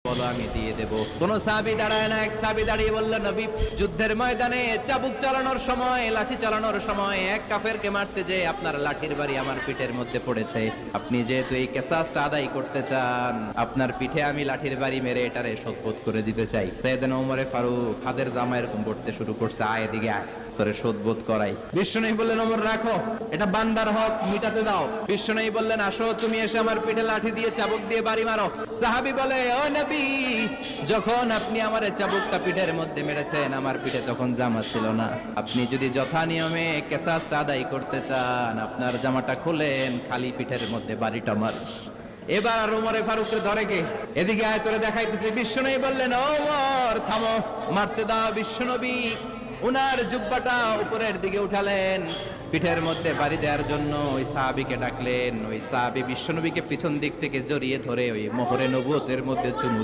বলো আমি দিয়ে দেব। কোন সাহাবী দাঁড়ায় না, এক সাহাবী দাঁড়িয়ে বলল, নবী যুদ্ধের ময়দানে চাবুক চালানোর সময়, লাঠি চালানোর সময় এক কাফেরকে মারতে যেয়ে আপনার লাঠির বাড়ি আমার পিঠের মধ্যে পড়েছে। আপনি যেহেতু এই কিসাসটা আদায় করতে চান, আপনার পিঠে আমি লাঠির বাড়ি মেরে এটারে শোধবোধ করে দিতে চাই। সাইয়েদনা ওমরে ফারুক হাতের জামা এরকম করতে শুরু করছে, আয় এদিকে আয়, তোরে শোধবোধ করাই। বিশ্বনবী বললেন, ওমর রাখো, এটা বান্দার হক, মিটাতে দাও। বিশ্বনবী বললেন, আসো তুমি এসে আমার পিঠে লাঠি দিয়ে চাবুক দিয়ে বাড়ি মারো। সাহাবী বলে, ও নবী, যখন আপনি আমার চাবুকটা পিঠের মধ্যে মেরেছেন, আমার পিঠে তখন জামা ছিল না। আপনি যদি যথা নিয়মে কিসাসটা আদায় করতে চান, আপনার জামাটা খুলেন, খালি পিঠের মধ্যে বাড়িটা মার। এবার আর ওমরে ফারুককে ধরে কে, এদিকে আয় তোরে দেখাইতেছে। বিশ্বনবী বললেন, ওমর থামো, মারতে দাও। বিশ্বনবী উনার জুব্বাটা উপরের দিকে উঠালেন, পিঠের মধ্যে বাড়ি দেওয়ার জন্য ওই সাহাবীকে ডাকলেন। ওই সাহাবী বিশ্বনবীকে পিছন দিক থেকে জড়িয়ে ধরে ওই মোহরে নবুয়তের মধ্যে চুমু